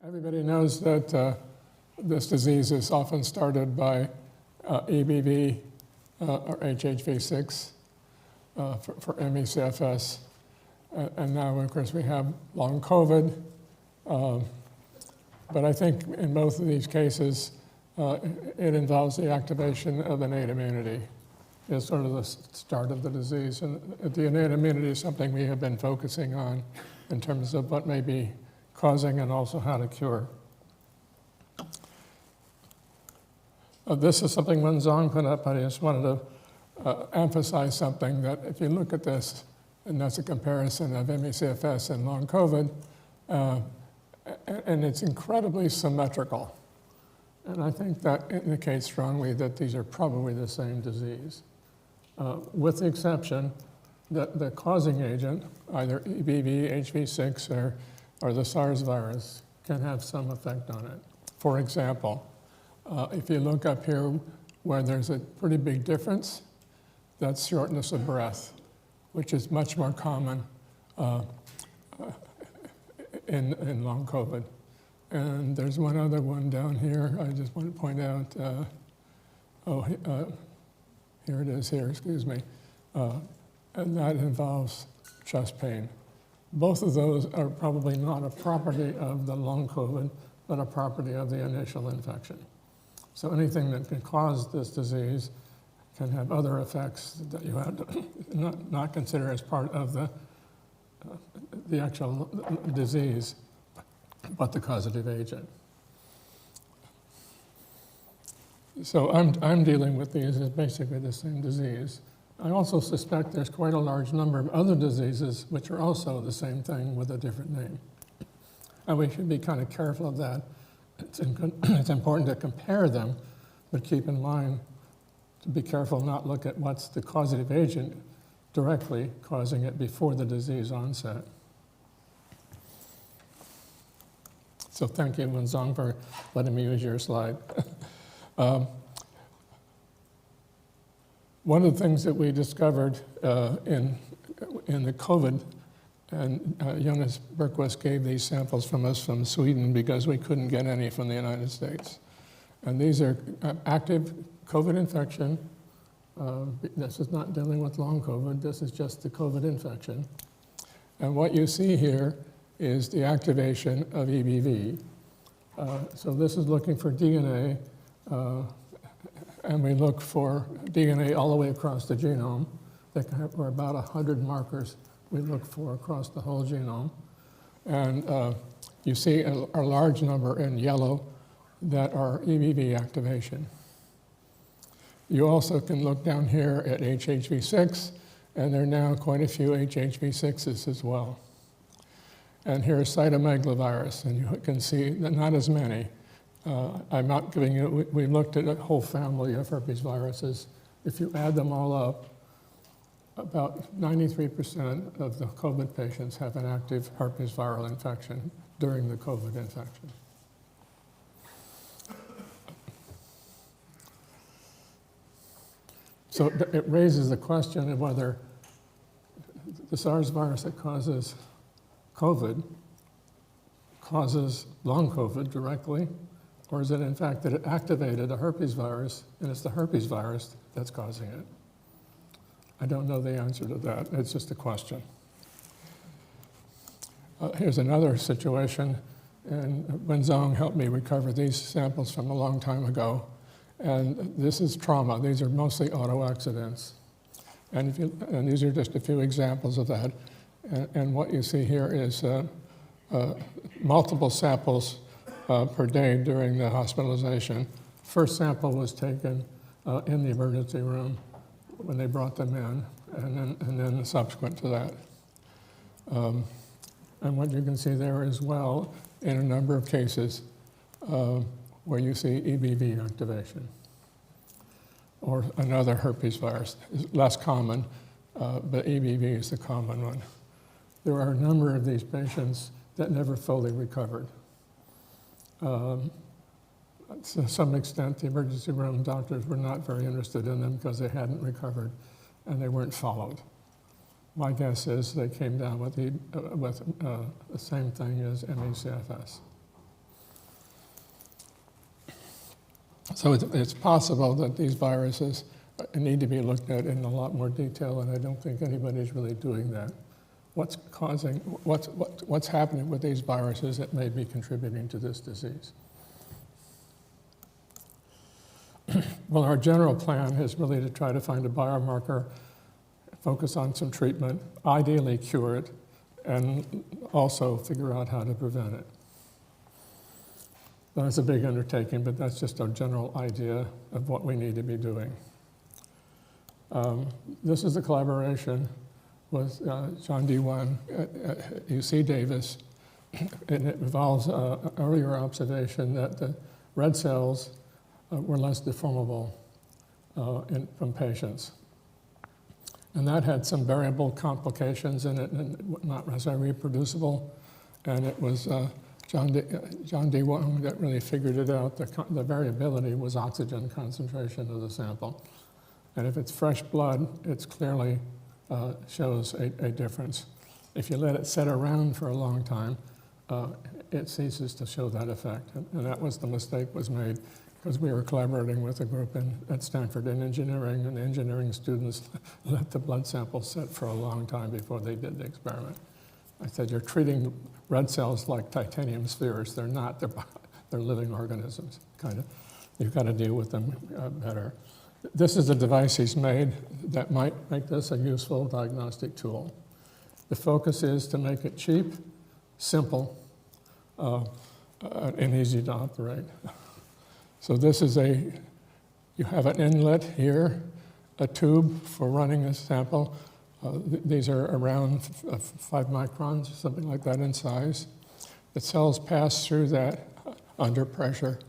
Everybody knows that this disease is often started by EBV or HHV6 for ME/CFS. And now, of course, we have long COVID. But I think in both of these cases, it involves the activation of innate immunity. It's sort of the start of the disease. And the innate immunity is something we have been focusing on in terms of what may be causing and also how to cure. This is something Wen Zhang put up. I just wanted to emphasize something that if you look at this, and that's a comparison of ME/CFS and long COVID, and it's incredibly symmetrical. And I think that indicates strongly that these are probably the same disease, with the exception that the causing agent, either EBV, HV6, or the SARS virus, can have some effect on it. For example, if you look up here where there's a pretty big difference, that's shortness of breath, which is much more common in long COVID. And there's one other one down here I just want to point out. Here it is here, excuse me. And that involves chest pain. Both of those are probably not a property of the long COVID, but a property of the initial infection. So anything that can cause this disease can have other effects that you have to not consider as part of the actual disease, but the causative agent. So I'm dealing with these as basically the same disease. I also suspect there's quite a large number of other diseases which are also the same thing with a different name. And we should be kind of careful of that. It's important to compare them, but keep in mind to be careful not look at what's the causative agent directly causing it before the disease onset. So thank you, Wen Zhang, for letting me use your slide. One of the things that we discovered in the COVID, and Jonas Bergquist gave these samples from us from Sweden because we couldn't get any from the United States. And these are active COVID infection. This is not dealing with long COVID, this is just the COVID infection. And what you see here is the activation of EBV. So this is looking for DNA, and we look for DNA all the way across the genome. There are about 100 markers we look for across the whole genome. And you see a large number in yellow that are EBV activation. You also can look down here at HHV6, and there are now quite a few HHV6s as well. And here's cytomegalovirus, and you can see that not as many. I'm not giving you, we looked at a whole family of herpesviruses. If you add them all up, about 93% of the COVID patients have an active herpes viral infection during the COVID infection. So it raises the question of whether the SARS virus that causes COVID causes long COVID directly, or is it in fact that it activated a herpes virus and it's the herpes virus that's causing it? I don't know the answer to that. It's just a question. Here's another situation, and Wen Zhang helped me recover these samples from a long time ago. And this is trauma. These are mostly auto accidents. And these are just a few examples of that. And what you see here is multiple samples per day during the hospitalization. First sample was taken in the emergency room when they brought them in, and then subsequent to that. And what you can see there as well, in a number of cases, where you see EBV activation or another herpes virus. It's less common, but EBV is the common one. There are a number of these patients that never fully recovered. To some extent, the emergency room doctors were not very interested in them because they hadn't recovered and they weren't followed. My guess is they came down with the same thing as ME/CFS. So it's possible that these viruses need to be looked at in a lot more detail, and I don't think anybody's really doing that. What's happening with these viruses that may be contributing to this disease? Well, our general plan is really to try to find a biomarker, focus on some treatment, ideally cure it, and also figure out how to prevent it. That's a big undertaking, but that's just our general idea of what we need to be doing. This is a collaboration with John D1 at UC Davis, and it involves an earlier observation that the red cells were less deformable from patients. And that had some variable complications in it and not necessarily reproducible. And it was John D1 that really figured it out. The variability was oxygen concentration of the sample. And if it's fresh blood, it's clearly shows a difference. If you let it sit around for a long time, it ceases to show that effect. And that was the mistake was made because we were collaborating with a group at Stanford in engineering, and the engineering students let the blood sample sit for a long time before they did the experiment. I said, you're treating red cells like titanium spheres. They're not, they're living organisms, kind of. You've got to deal with them better. This is a device he's made that might make this a useful diagnostic tool. The focus is to make it cheap, simple, and easy to operate. So this is you have an inlet here, a tube for running a sample. These are around 5 microns, something like that in size. The cells pass through that under pressure.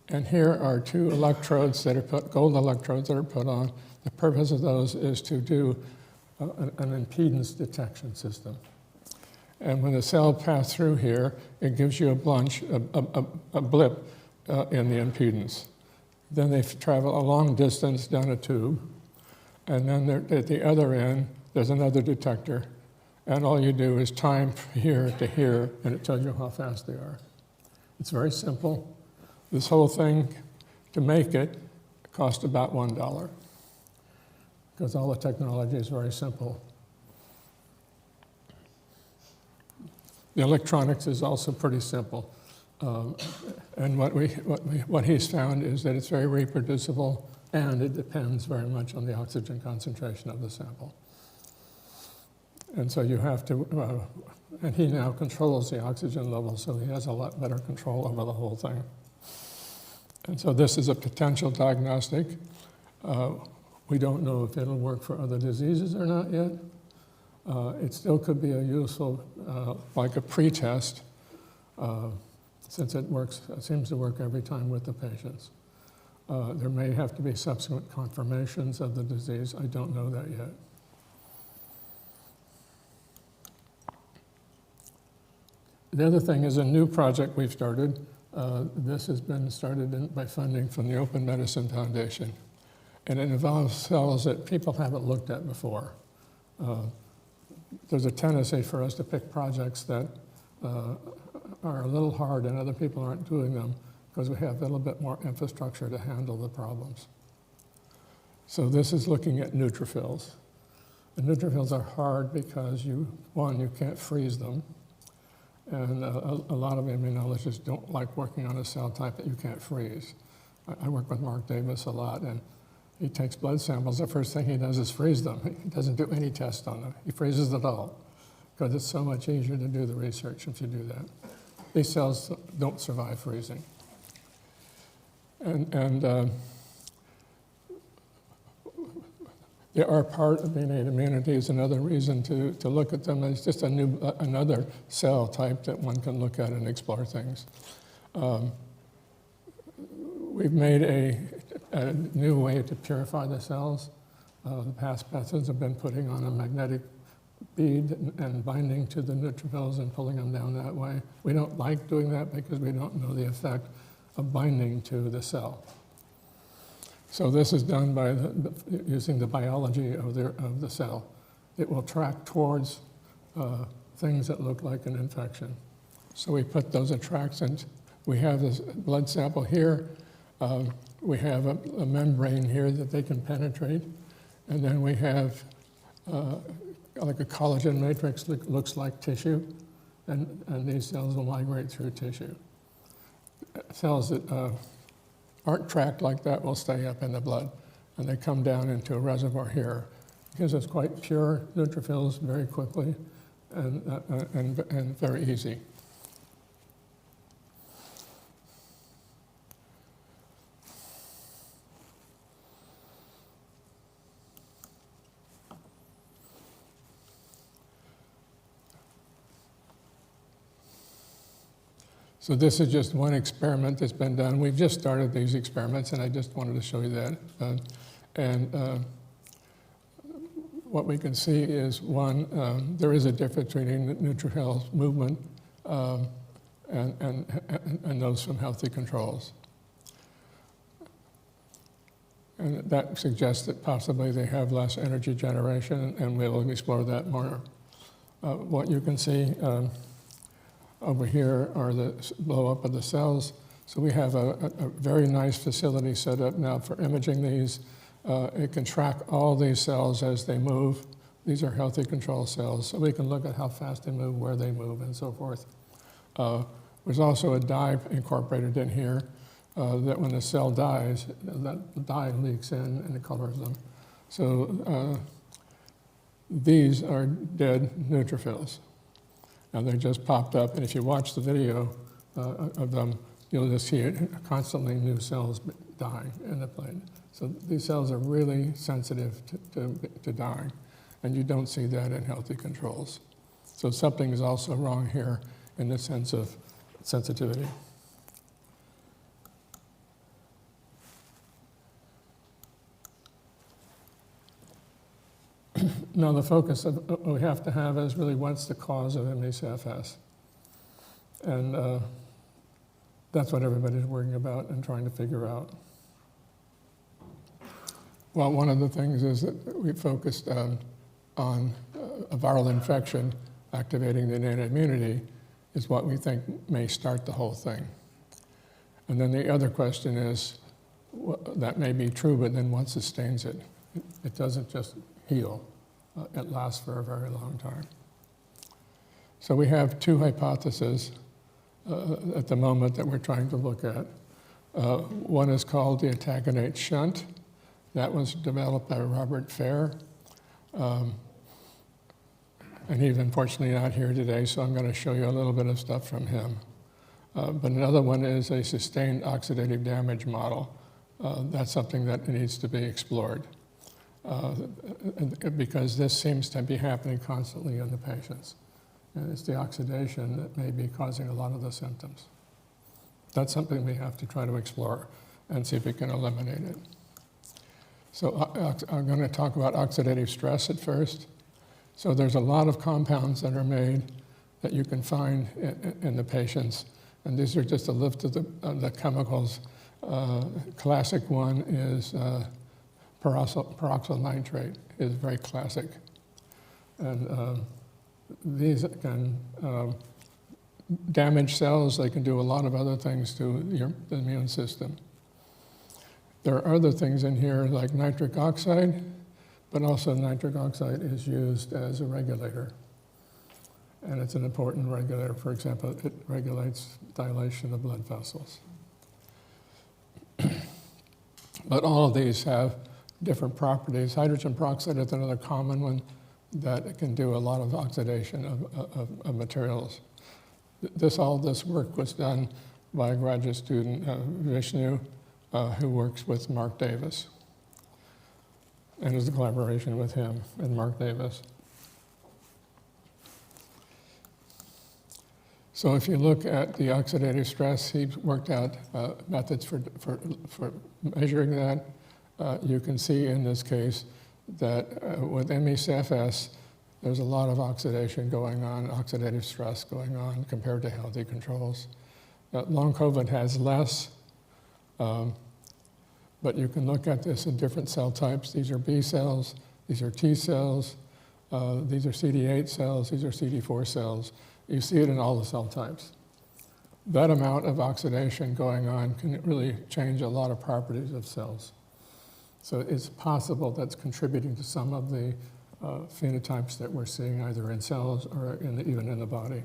And here are 2 electrodes that are gold electrodes that are put on. The purpose of those is to do an impedance detection system. And when the cell passes through here, it gives you a blip in the impedance. Then they travel a long distance down a tube, and then at the other end, there's another detector, and all you do is time here to here, and it tells you how fast they are. It's very simple. This whole thing, to make it, cost about $1, because all the technology is very simple. The electronics is also pretty simple. And what he's found is that it's very reproducible, and it depends very much on the oxygen concentration of the sample. And so you have to, and he now controls the oxygen level, so he has a lot better control over the whole thing. And so this is a potential diagnostic. We don't know if it'll work for other diseases or not yet. It still could be a useful, like a pre-test, since it seems to work every time with the patients. There may have to be subsequent confirmations of the disease. I don't know that yet. The other thing is a new project we've started. This has been started by funding from the Open Medicine Foundation. And it involves cells that people haven't looked at before. There's a tendency for us to pick projects that are a little hard and other people aren't doing them because we have a little bit more infrastructure to handle the problems. So this is looking at neutrophils. And neutrophils are hard because you can't freeze them. And a lot of immunologists don't like working on a cell type that you can't freeze. I work with Mark Davis a lot, and he takes blood samples. The first thing he does is freeze them. He doesn't do any test on them. He freezes it all because it's so much easier to do the research if you do that. These cells don't survive freezing. And they are part of innate immunity is another reason to look at them. It's just another cell type that one can look at and explore things. We've made a new way to purify the cells. The past methods have been putting on a magnetic bead and binding to the neutrophils and pulling them down that way. We don't like doing that because we don't know the effect of binding to the cell. So this is done by using the biology of the cell. It will track towards things that look like an infection. So we put those attractants. We have this blood sample here. we have a membrane here that they can penetrate, and then we have like a collagen matrix that looks like tissue, and these cells will migrate through tissue. Cells that aren't tracked like that will stay up in the blood, and they come down into a reservoir here. It gives us quite pure neutrophils very quickly and very easy. So this is just one experiment that's been done. We've just started these experiments, and I just wanted to show you that. What we can see is, one, there is a difference between neutrophil movement and those from healthy controls. And that suggests that possibly they have less energy generation, and we will explore that more. What you can see over here are the blow up of the cells. So we have a very nice facility set up now for imaging these. It can track all these cells as they move. These are healthy control cells, so we can look at how fast they move, where they move, and so forth. There's also a dye incorporated in here that when the cell dies, that dye leaks in and it colors them. So these are dead neutrophils. And they just popped up, and if you watch the video of them, you'll just see it, constantly new cells dying in the plate. So these cells are really sensitive to dying, and you don't see that in healthy controls. So something is also wrong here in the sense of sensitivity. Now the focus we have to have is really what's the cause of ME/CFS. And that's what everybody's worrying about and trying to figure out. Well, one of the things is that we focused on a viral infection activating the innate immunity is what we think may start the whole thing. And then the other question is, that may be true, but then what sustains it? It doesn't just heal. It lasts for a very long time. So we have two hypotheses at the moment that we're trying to look at. One is called the Itaconate shunt. That was developed by Robert Fair. And he's unfortunately not here today, so I'm going to show you a little bit of stuff from him. But another one is a sustained oxidative damage model. That's something that needs to be explored. Because this seems to be happening constantly in the patients. And it's the oxidation that may be causing a lot of the symptoms. That's something we have to try to explore and see if we can eliminate it. So I'm going to talk about oxidative stress at first. So there's a lot of compounds that are made that you can find in the patients. And these are just a list of the chemicals. Classic one is peroxyl nitrate is very classic. And these can damage cells. They can do a lot of other things to the immune system. There are other things in here like nitric oxide, but also nitric oxide is used as a regulator. And it's an important regulator. For example, it regulates dilation of blood vessels. But all of these have different properties. Hydrogen peroxide is another common one that can do a lot of oxidation of materials. All this work was done by a graduate student, Vishnu, who works with Mark Davis. And it was a collaboration with him and Mark Davis. So if you look at the oxidative stress, he worked out methods for measuring that. You can see in this case that with ME/CFS, there's a lot of oxidation going on, oxidative stress going on compared to healthy controls. Long COVID has less, but you can look at this in different cell types. These are B cells, these are T cells, these are CD8 cells, these are CD4 cells. You see it in all the cell types. that amount of oxidation going on can really change a lot of properties of cells. So it's possible that's contributing to some of the phenotypes that we're seeing either in cells or even in the body.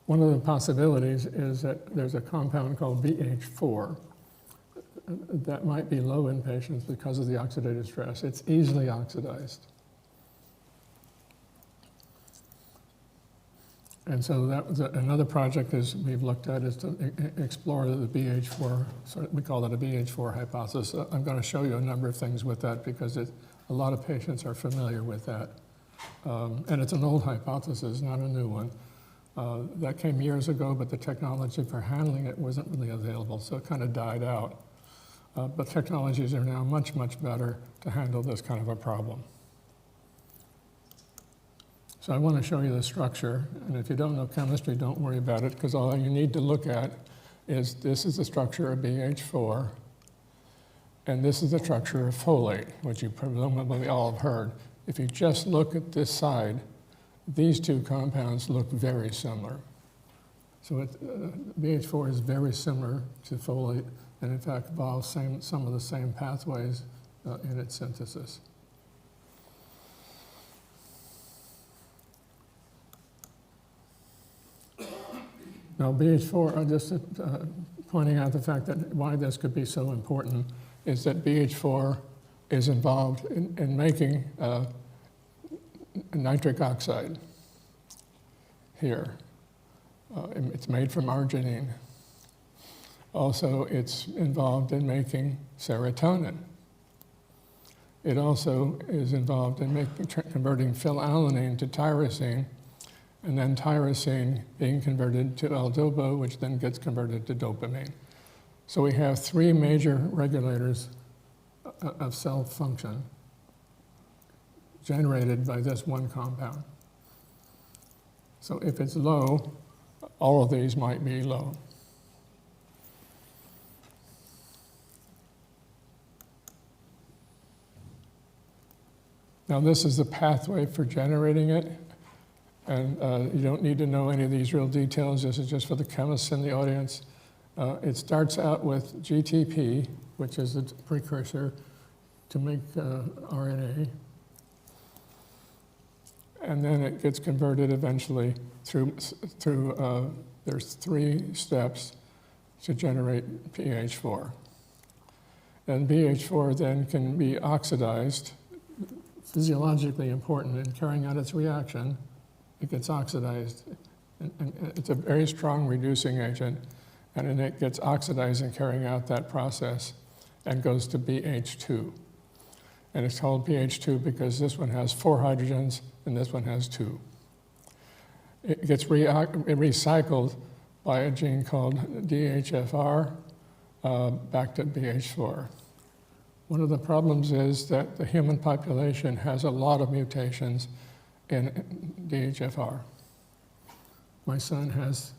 One of the possibilities is that there's a compound called BH4 that might be low in patients because of the oxidative stress. It's easily oxidized. And so that was another project is we've looked at is to explore the BH4, we call it a BH4 hypothesis. I'm going to show you a number of things with that because a lot of patients are familiar with that. And it's an old hypothesis, not a new one. That came years ago, but the technology for handling it wasn't really available, so it kind of died out. But technologies are now much, much better to handle this kind of a problem. So I want to show you the structure, and if you don't know chemistry, don't worry about it, because all you need to look at is this is the structure of BH4, and this is the structure of folate, which you presumably all have heard. If you just look at this side, these two compounds look very similar. So BH4 is very similar to folate, and in fact involves some of the same pathways in its synthesis. Now, BH4, I'm just pointing out the fact that why this could be so important is that BH4 is involved in making nitric oxide here. It's made from arginine. Also, it's involved in making serotonin. It also is involved in converting phenylalanine to tyrosine, and then tyrosine being converted to L-DOPA, which then gets converted to dopamine. So we have three major regulators of cell function generated by this one compound. So if it's low, all of these might be low. Now this is the pathway for generating it. And you don't need to know any of these real details. This is just for the chemists in the audience. It starts out with GTP, which is the precursor to make RNA. And then it gets converted eventually through there's 3 steps to generate BH4. And BH4 then can be oxidized, physiologically important in carrying out its reaction. It gets oxidized, and it's a very strong reducing agent, and then it gets oxidized in carrying out that process and goes to BH2. And it's called BH2 because this one has 4 hydrogens and this one has 2. It gets recycled by a gene called DHFR back to BH4. One of the problems is that the human population has a lot of mutations in DHFR. My son has,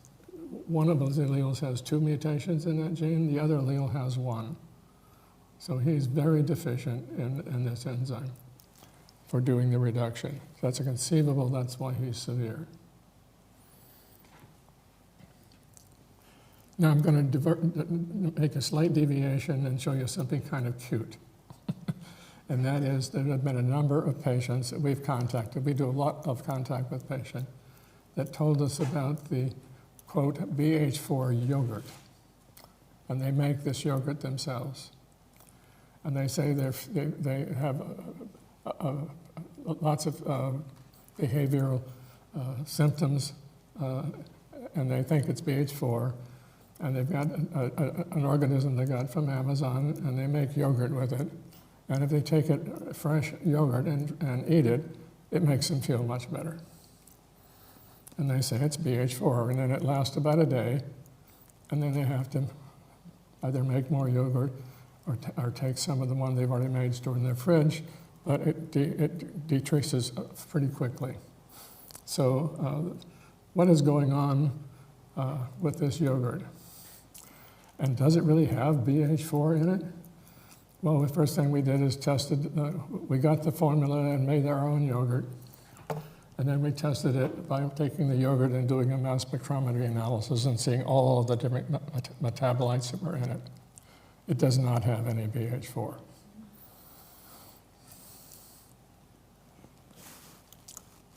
one of those alleles has 2 mutations in that gene, the other allele has 1. So he's very deficient in this enzyme for doing the reduction. So that's conceivable, that's why he's severe. Now I'm going to make a slight deviation and show you something kind of cute. And that is, there have been a number of patients that we've contacted. We do a lot of contact with patients that told us about the, quote, BH4 yogurt. And they make this yogurt themselves. And they say they have lots of behavioral symptoms, and they think it's BH4. And they've got an organism they got from Amazon, and they make yogurt with it. And if they take it fresh yogurt and eat it, it makes them feel much better. And they say it's BH4, and then it lasts about a day, and then they have to either make more yogurt or take some of the one they've already made, stored in their fridge, but it decreases pretty quickly. So what is going on with this yogurt? And does it really have BH4 in it? Well, the first thing we did is tested, we got the formula and made our own yogurt. And then we tested it by taking the yogurt and doing a mass spectrometry analysis and seeing all of the different metabolites that were in it. It does not have any BH4.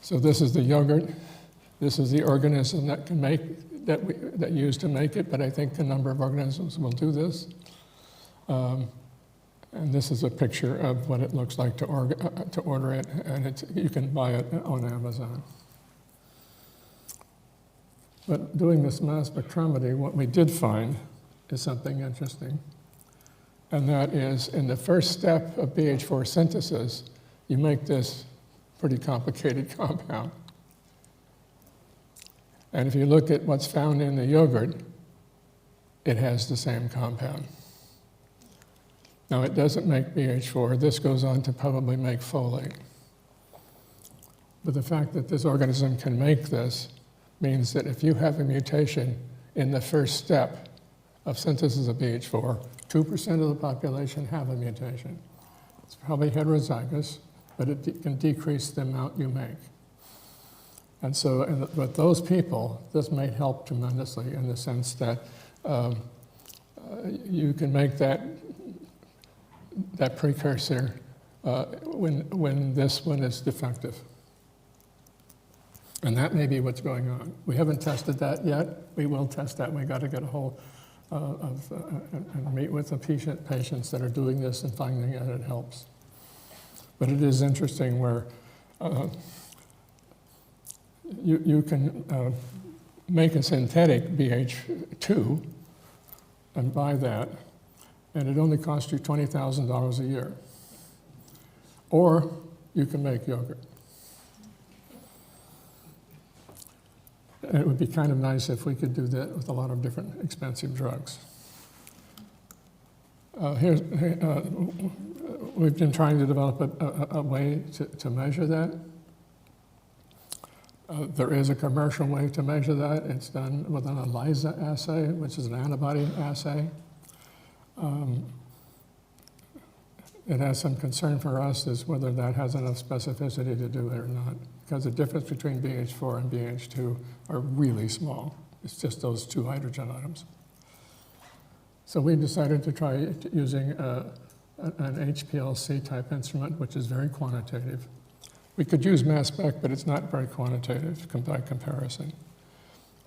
So this is the yogurt. This is the organism that can make that used to make it, but I think a number of organisms will do this. And this is a picture of what it looks like to order it, and you can buy it on Amazon. But doing this mass spectrometry, what we did find is something interesting, and that is in the first step of BH4 synthesis, you make this pretty complicated compound. And if you look at what's found in the yogurt, it has the same compound. Now, it doesn't make BH4. This goes on to probably make folate. But the fact that this organism can make this means that if you have a mutation in the first step of synthesis of BH4, 2% of the population have a mutation. It's probably heterozygous, but it can decrease the amount you make. And so with those people, this may help tremendously in the sense that you can make that precursor when this one is defective. And that may be what's going on. We haven't tested that yet. We will test that. We've got to get a hold and meet with the patients that are doing this and finding that it helps. But it is interesting where you can make a synthetic BH2 and buy that, and it only costs you $20,000 a year. Or you can make yogurt. And it would be kind of nice if we could do that with a lot of different expensive drugs. We've been trying to develop a way to measure that. There is a commercial way to measure that. It's done with an ELISA assay, which is an antibody assay. It has some concern for us is whether that has enough specificity to do it or not, because the difference between BH4 and BH2 are really small. It's just those two hydrogen atoms. So we decided to try using an HPLC type instrument, which is very quantitative. We could use mass spec, but it's not very quantitative by comparison.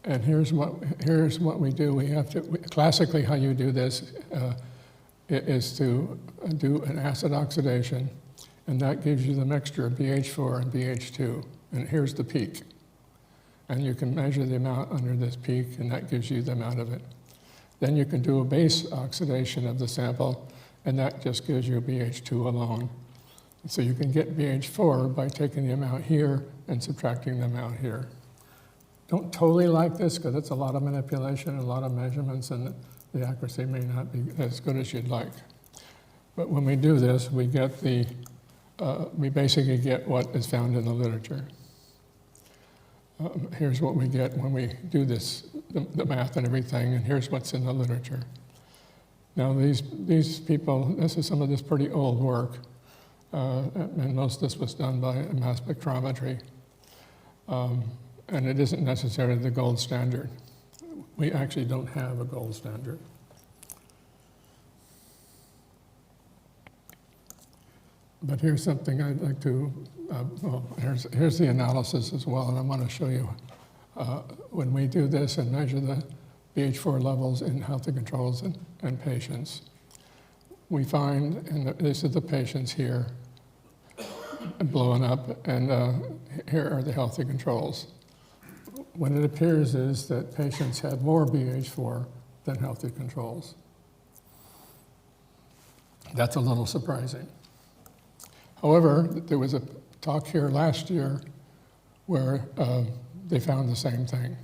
And here's what we do. Classically, how you do this is to do an acid oxidation, and that gives you the mixture of BH4 and BH2. And here's the peak. And you can measure the amount under this peak, and that gives you the amount of it. Then you can do a base oxidation of the sample, and that just gives you BH2 alone. So you can get BH4 by taking the amount here and subtracting the amount here. Don't totally like this because it's a lot of manipulation and a lot of measurements, and the accuracy may not be as good as you'd like. But when we do this, we basically get what is found in the literature. Here's what we get when we do this, the math and everything, and here's what's in the literature. Now these people, this is some of this pretty old work, and most of this was done by mass spectrometry, and it isn't necessarily the gold standard. We actually don't have a gold standard. But here's something I'd like to, here's the analysis as well, and I want to show you when we do this and measure the BH4 levels in healthy controls and patients. We find, and these are the patients here, blowing up, and here are the healthy controls. What it appears is that patients have more BH4 than healthy controls. That's a little surprising. However, there was a talk here last year where they found the same thing.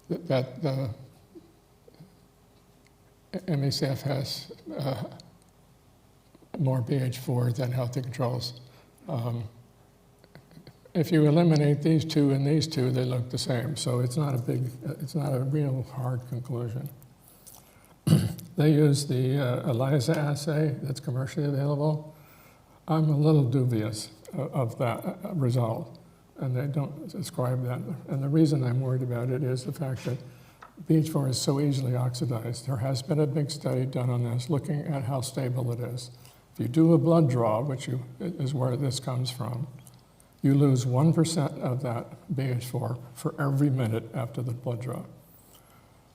That the MECF has more BH4 than healthy controls. If you eliminate these two and these two, they look the same. So it's not a real hard conclusion. They use the ELISA assay that's commercially available. I'm a little dubious. of that result, and they don't describe that. And the reason I'm worried about it is the fact that BH4 is so easily oxidized. There has been a big study done on this, looking at how stable it is. If you do a blood draw, which is where this comes from, you lose 1% of that BH4 for every minute after the blood draw.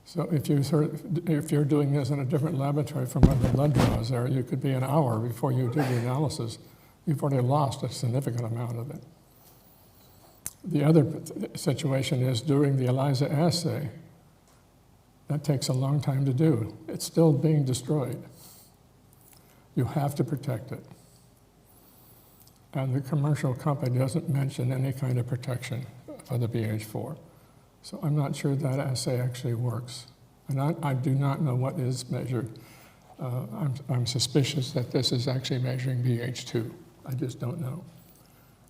So if you're doing this in a different laboratory from where the blood draws are, you could be an hour before you do the analysis. You've already lost a significant amount of it. The other situation is during the ELISA assay. That takes a long time to do. It's still being destroyed. You have to protect it. And the commercial company doesn't mention any kind of protection for the BH4. So I'm not sure that assay actually works. And I do not know what is measured. I'm suspicious that this is actually measuring BH2. I just don't know.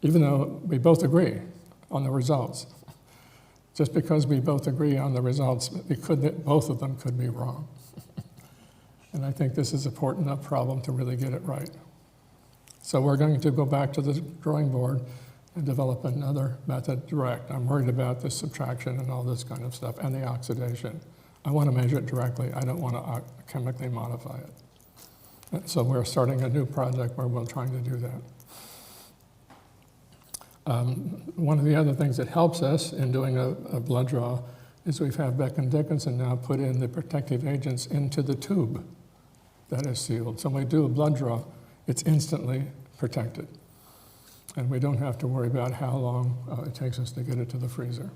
Even though we both agree on the results. Just because we both agree on the results, both of them could be wrong. And I think this is an important enough problem to really get it right. So we're going to go back to the drawing board and develop another method direct. I'm worried about the subtraction and all this kind of stuff, and the oxidation. I want to measure it directly. I don't want to chemically modify it. And so we're starting a new project where we're trying to do that. One of the other things that helps us in doing a blood draw is we've had Beck and Dickinson now put in the protective agents into the tube that is sealed. So when we do a blood draw, it's instantly protected. And we don't have to worry about how long it takes us to get it to the freezer.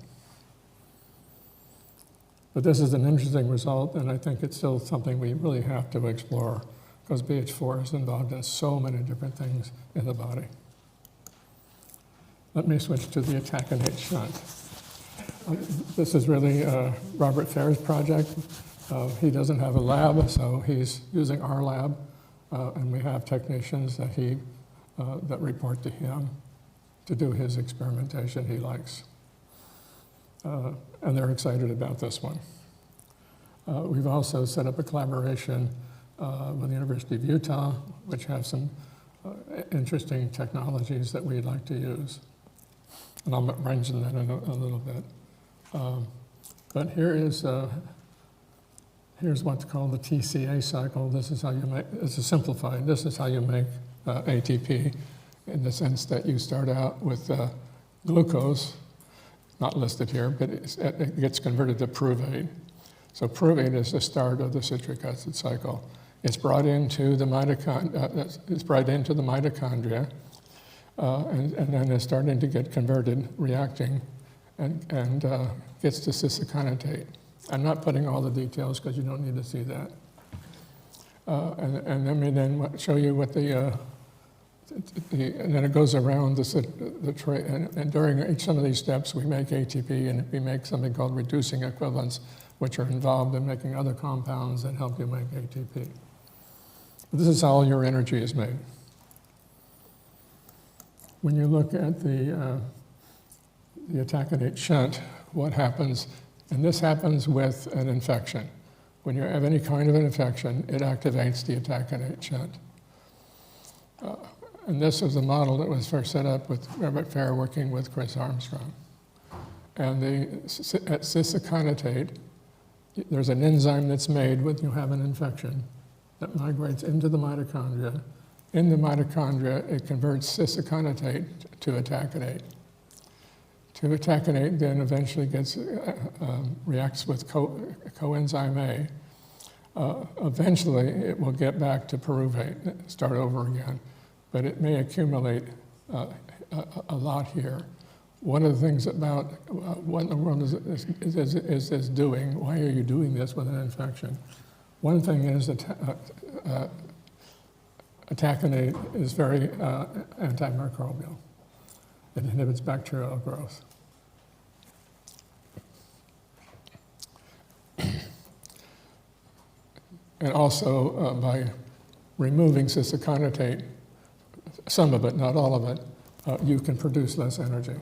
But this is an interesting result, and I think it's still something we really have to explore, because BH4 is involved in so many different things in the body. Let me switch to the Itaconate shunt. This is really Robert Fair's project. He doesn't have a lab, so he's using our lab, and we have technicians that report to him to do his experimentation he likes. And they're excited about this one. We've also set up a collaboration with the University of Utah, which have some interesting technologies that we'd like to use. And I'll mention that in a little bit. But here's what's called the TCA cycle. This is how you make, it's a simplified, this is how you make ATP, in the sense that you start out with glucose, not listed here, but it gets converted to pyruvate. So pyruvate is the start of the citric acid cycle. It's brought into the mitochondria, and then it's starting to get converted, reacting, and gets to cis-aconate. I'm not putting all the details because you don't need to see that. And let me then show you what and then it goes around the tray, and during each some of these steps we make ATP, and we make something called reducing equivalents, which are involved in making other compounds that help you make ATP. This is how all your energy is made. When you look at the Itaconate shunt, what happens, and this happens with an infection. When you have any kind of an infection, it activates the Itaconate shunt. And this was a model that was first set up with Robert Fair working with Chris Armstrong. And at cis-aconate, there's an enzyme that's made when you have an infection that migrates into the mitochondria. In the mitochondria, it converts cis-aconate to itaconate. Itaconate then eventually reacts with coenzyme A. Eventually, it will get back to pyruvate, start over again, but it may accumulate a lot here. One of the things about what in the world is this doing, why are you doing this with an infection? One thing is that Itaconate is very antimicrobial. It inhibits bacterial growth. And also by removing cis-aconate, some of it, not all of it, you can produce less energy.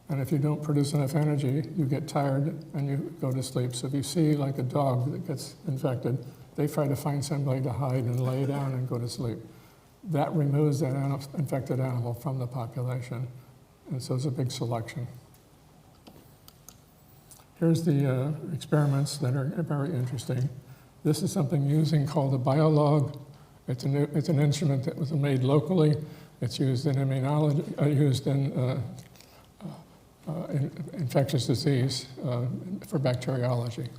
And if you don't produce enough energy, you get tired and you go to sleep. So if you see like a dog that gets infected, they try to find somebody to hide and lay down and go to sleep. that removes that infected animal from the population. And so it's a big selection. Here's the experiments that are very interesting. This is something called a biolog. It's an instrument that was made locally. It's used in immunology, in infectious disease for bacteriology.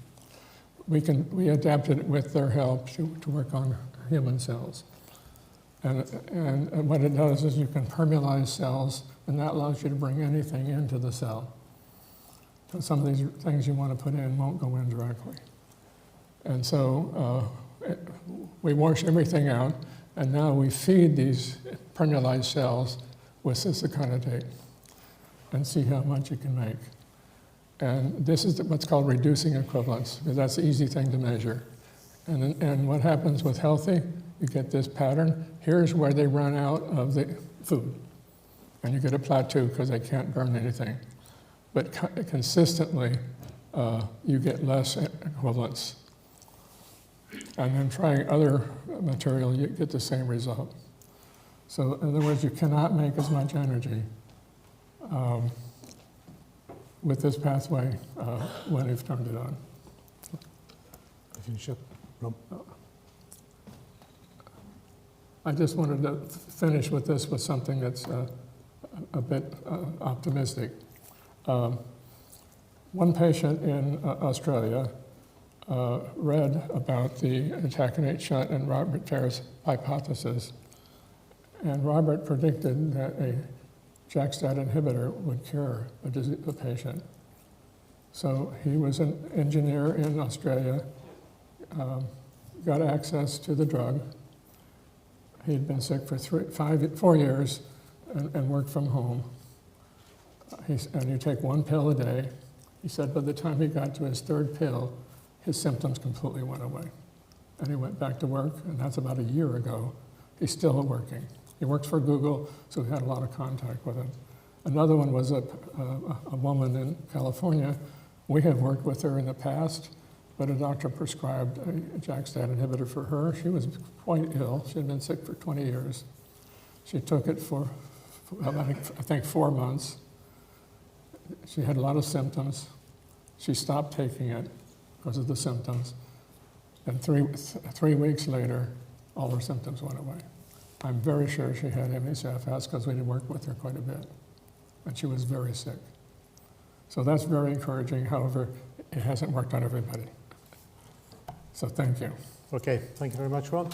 We adapted it with their help to work on human cells. And what it does is you can permealize cells, and that allows you to bring anything into the cell. So some of these things you want to put in won't go in directly. And so we wash everything out, and now we feed these permealized cells with Itaconate and see how much you can make. And this is what's called reducing equivalence, because that's the easy thing to measure. And what happens with healthy, you get this pattern. Here's where they run out of the food. And you get a plateau because they can't burn anything. But consistently, you get less equivalence. And then trying other material, you get the same result. So in other words, you cannot make as much energy with this pathway when you've turned it on. I just wanted to finish with this with something that's a bit optimistic. One patient in Australia read about the Itaconate shunt and Robert Ferris hypothesis, and Robert predicted that a JAK-STAT inhibitor would cure a patient. So he was an engineer in Australia, got access to the drug. He'd been sick for 4 years and worked from home. And you take 1 pill a day. He said by the time he got to his 3rd pill, his symptoms completely went away. And he went back to work, and that's about a year ago. He's still working. He works for Google, so we had a lot of contact with him. Another one was a woman in California. We have worked with her in the past, but a doctor prescribed a JAK-STAT inhibitor for her. She was quite ill. She had been sick for 20 years. She took it for I think 4 months. She had a lot of symptoms. She stopped taking it because of the symptoms. And 3 weeks later, all her symptoms went away. I'm very sure she had ME/CFS because we did work with her quite a bit. And she was very sick. So that's very encouraging. However, it hasn't worked on everybody. So thank you. Okay, thank you very much, Ron.